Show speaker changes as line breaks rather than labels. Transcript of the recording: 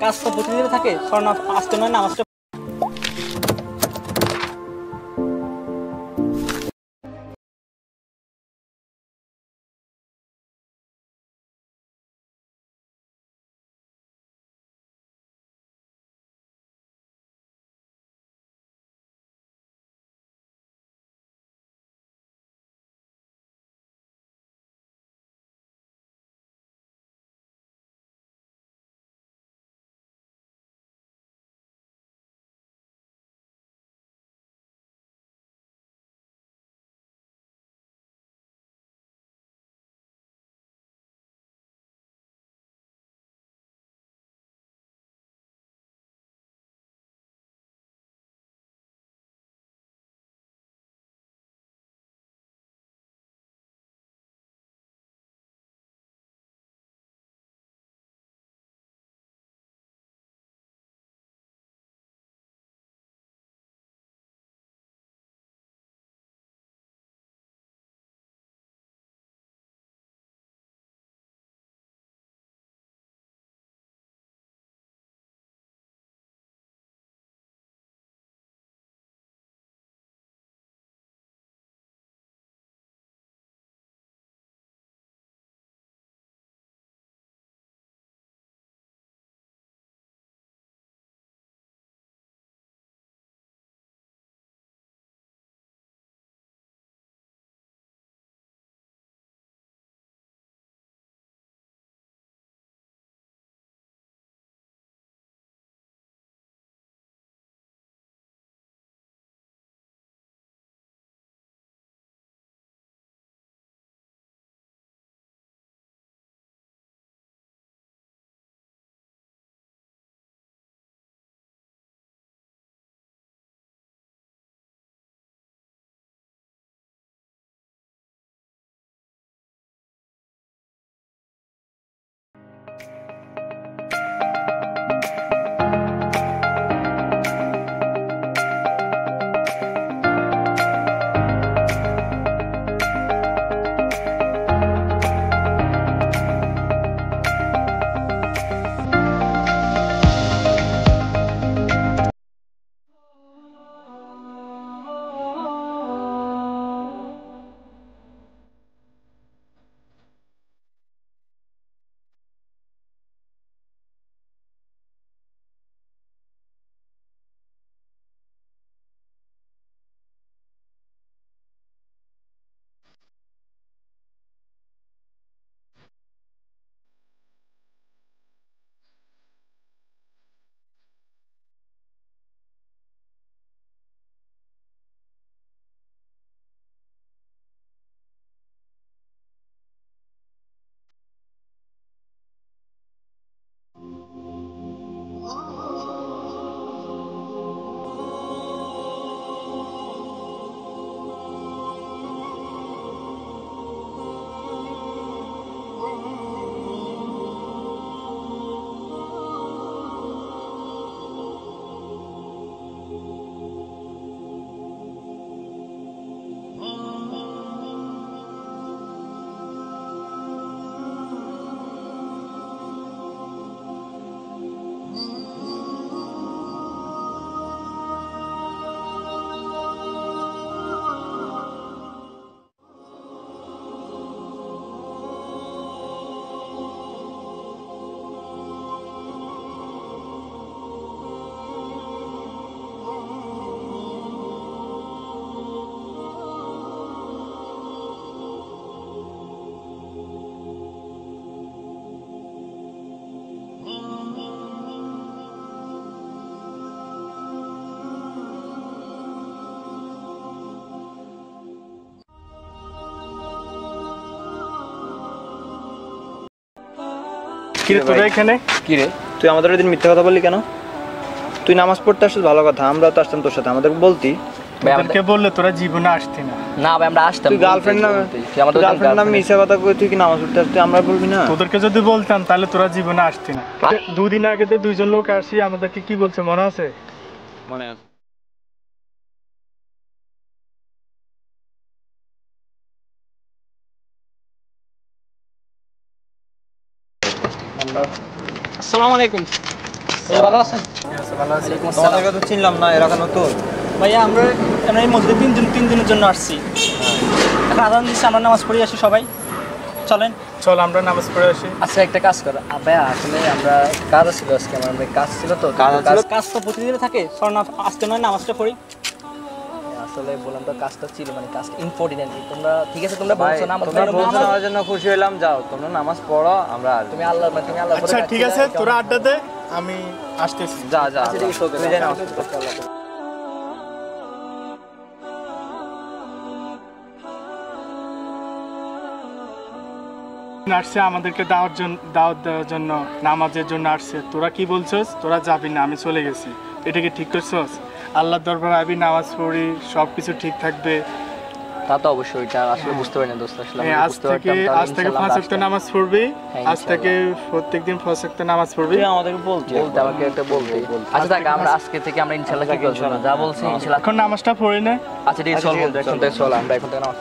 কাজ তো প্রতিদিন থাকে, স্বর্ণ আসতে নয় নামাজটা।
কিরে তোরা এখানে?
কিরে তুই আমাদের ওই দিন মিথ্যা কথা বললি কেন? তুই নামাজ পড়তে আসছিস ভালো কথা, আমরা তো আসতাম তোর সাথে, আমাদের বলতি।
তোদেরকে বললে তোরা জীবনে আসতি না।
না ভাই আমরা আসতাম।
তুই গার্লফ্রেন্ড নাম মিথ্যা কথা কই, তুই কি নামাজ পড়তে আসতি, আমরা বলবি না? তোদেরকে যদি বলতাম তাহলে তোরা জীবনে আসতি না। দুদিন আগে তো দুইজন লোক আসি আমাদেরকে কি বলছে মনে আছে?
মনে আছে।
আসসালামু আলাইকুম। ভালো আছেন?
ভালো আছি।
তোমাদেরকে তো চিনলাম না, এলাকা নতুন।
ভাইয়া আমরা এই মসজিদে তিন দিনের জন্য আসছি। এখন আদান দিচ্ছি, আমরা নামাজ পড়ে আসি সবাই, চলেন।
চল আমরা নামাজ পড়ে আসি।
আচ্ছা একটা কাজ করো ভাইয়া, আসলে আমরা কাজ ছিল আজকে, আমাদের কাজ ছিল তো।
কাজ তো প্রতিদিনে থাকে, চল না আজকে নয় নামাজটা পড়ি।
আসলে বললাম তো কাজটা ছিল, মানে কাজটা ইম্পর্টেন্ট। তোমরা ঠিক আছে, তোমরা
ভাই
বলছো না,
তোমরা বলছো না, আমার জন্য খুশি হলাম। যাও তোমরা নামাজ পড়ো, আমরা আসবো।
তুমি আল্লাহ
আচ্ছা ঠিক আছে, তোরা আড্ডা দে, আমি আসতেছি।
যা যা
আচ্ছা, ঠিক আছে,
তুমি যাই নামাজ পড়ো।
আসছে আমাদেরকে দাওয়াত দেওয়ার জন্য, নামাজের জন্য আসছে। তোরা কি বলছস? তোরা যাবি না, আমি চলে গেছি। এটাকে ঠিক করছস? আল্লাহর দরবারে আবি, নামাজ পড়ি, সব কিছু ঠিক থাকবে।
তা তো অবশ্যই, এটা আসলে বুঝতে পারি না দোস্ত, আসলে আমি
আজ
বুঝতে
থেকে
পারতাম,
আজ থেকে 5 ওয়াক্ত নামাজ পড়বি।
হ্যাঁ,
আজ থেকে প্রত্যেকদিন 5 ওয়াক্ত নামাজ পড়বি।
তুই আমাদেরকে বলছি
বলতে আমাকে একটা বলতে। আচ্ছা দেখ, আমরা আজকে থেকে আমরা ইনশাআল্লাহ কি করব, যা বলছি ইনশাআল্লাহ।
এখন নামাজটা পড়ি না।
আচ্ছা ঠিক আছে, চল বন্ধু, এখন থেকে চল, আমরা এখন থেকে নামাজ